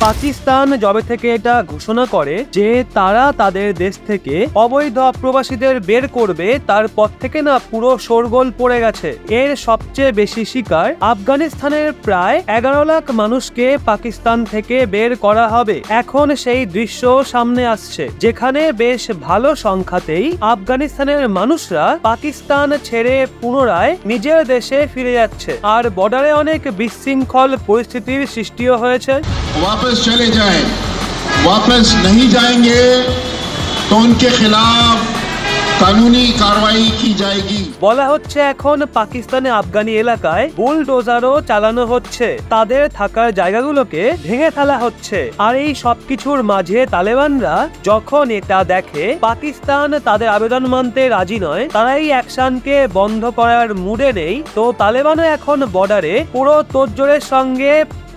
পাকিস্তান যবে থেকে এটা ঘোষণা করে যে তারা তাদের দেশ থেকে অবৈধ অপ্রবাসীদের বের করবে, তারপর থেকে না পুরো শোরগোল পড়ে গেছে। এর সবচেয়ে বেশি শিকার আফগানিস্তানের প্রায় 11 লাখ মানুষকে পাকিস্তান থেকে বের করা হবে। এখন সেই দৃশ্য সামনে আসছে, যেখানে বেশ ভালো সংখ্যাতেই আফগানিস্তানের মানুষরা পাকিস্তান ছেড়ে পুনরায় নিজের দেশে ফিরে যাচ্ছে, আর বর্ডারে অনেক বিশৃঙ্খল পরিস্থিতির সৃষ্টিও হয়েছে। वापस चले जाएं, वापस नहीं जाएंगे तो उनके खिलाफ कानूनी कार्रवाई की जाएगी। বলা হচ্ছে এখন পাকিস্তানে আফগানি এলাকায় বুলডোজারও চালানো হচ্ছে, তাদের থাকার জায়গাগুলোকে ভেঙে ফেলা হচ্ছে। আর এই সবকিছুর মাঝে তালেবানরা যখন এটা দেখে পাকিস্তান তাদের আবেদন মানতে রাজি নয়, তারা এই অ্যাকশনকে বন্ধ করার মুডে নেই, তো তালেবানও এখন বর্ডারে পুরো তোড়জোড়ের সঙ্গে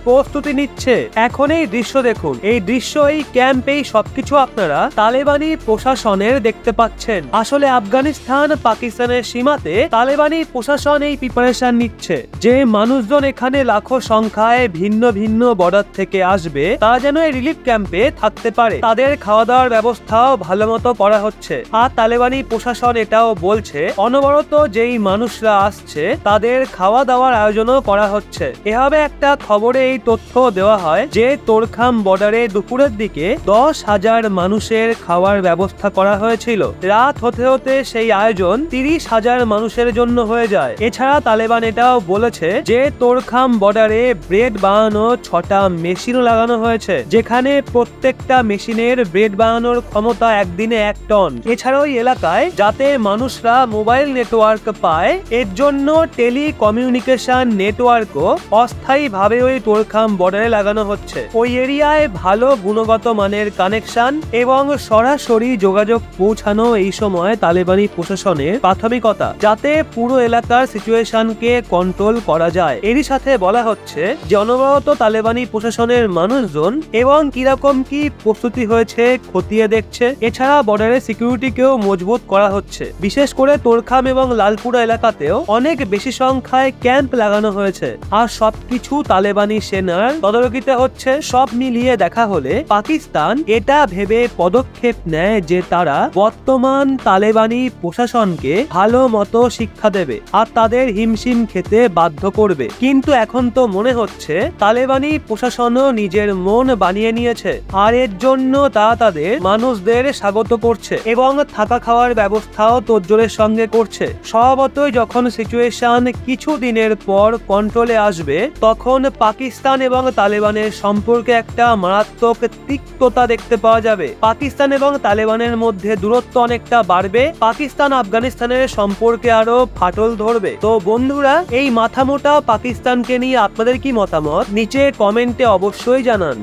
প্রস্তুতি নিচ্ছে। এখন এই দৃশ্য দেখুন, এই দৃশ্য, এই ক্যাম্প, এই সবকিছু আপনারা তালেবানি প্রশাসনের দেখতে পাচ্ছেন। আসলে আফগানিস্তান পাকিস্তানের সীমাতে তালেবানি প্রশাসন এই প্রিপারেশন নিচ্ছে যে মানুষজন এখানে লাখো সংখ্যায় ভিন্ন ভিন্ন বর্ডার থেকে আসবে, তারা যেন এই রিলিফ ক্যাম্পে থাকতে পারে। তাদের খাওয়া দাওয়ার ব্যবস্থাও ভালো মতো করা হচ্ছে। আর তালেবানি প্রশাসন এটাও বলছে অনবরত যেই মানুষরা আসছে তাদের খাওয়া দাওয়ার আয়োজনও করা হচ্ছে। এভাবে একটা খবরে এই তথ্য দেওয়া হয় যে তোরখাম বর্ডারে দুপুরের দিকে 10,000 মানুষের খাওয়ার ব্যবস্থা করা হয়েছিল। রাত হতে হতে সেই আয়োজন 30,000 মানুষের জন্য হয়ে যায়। এছাড়া তালেবান এটাও বলেছে যে তোরখাম বর্ডারে ব্রেড বানানো 6টা মেশিনও লাগানো হয়েছে, যেখানে প্রত্যেকটা মেশিনের ব্রেড বানানোর ক্ষমতা একদিনে 1 টন। এছাড়াও এই এলাকায় যাতে মানুষরা মোবাইল নেটওয়ার্ক পায়, এর জন্য টেলিকমিউনিকেশন নেটওয়ার্কও অস্থায়ীভাবে ওই তোরখাম বর্ডারে লাগানো হচ্ছে। ওই এরিয়ায় ভালো গুণগত মানের কানেকশন এবং সরাসরি যোগাযোগ পৌঁছানো এই সময় তালেবানি প্রশাসনের প্রাথমিকতা, যাতে পুরো এলাকার সিচুয়েশনকে কন্ট্রোল করা যায়। এরই সাথে বলা হচ্ছে যে অনবরত তালেবানি প্রশাসনের মানুষজন এবং কিরকম কি প্রস্তুতি হয়েছে খতিয়ে দেখছে। এছাড়া বর্ডারের সিকিউরিটিকেও মজবুত করা হচ্ছে। বিশেষ করে তোরখাম এবং লালপুরা এলাকাতেও অনেক বেশি সংখ্যায় ক্যাম্প লাগানো হয়েছে, আর সবকিছু তালেবানি সেনার তদারকিতে হচ্ছে। সব মিলিয়ে দেখা হলে পাকিস্তান এটা ভেবে পদক্ষেপ নেয় যে তারা বর্তমান তালেবানি প্রশাসনকে ভালো মতো শিক্ষা দেবে আর তাদের হিমশিম খেতে বাধ্য করবে। কিন্তু এখন তো মনে হচ্ছে তালেবানি প্রশাসনও নিজের মন বানিয়ে নিয়েছে, আর এর জন্য তারা তাদের মানুষদের স্বাগত করছে এবং থাকা খাওয়ার ব্যবস্থাও তোড়জোড়ের সঙ্গে করছে। স্বভাবতই যখন সিচুয়েশন কিছু দিনের পর কন্ট্রোলে আসবে, তখন পাকিস্তান এবং তালেবানের সম্পর্কে একটা মারাত্মক তিক্ততা দেখতে পাওয়া যাবে। পাকিস্তান এবং তালেবানের মধ্যে দূরত্ব অনেকটা বাড়বে, পাকিস্তান আফগানিস্তানের সম্পর্কে আরো ফাটল ধরবে। তো বন্ধুরা, এই মাথামোটা পাকিস্তানকে নিয়ে আপনাদের কি মতামত নিচে কমেন্টে অবশ্যই জানান।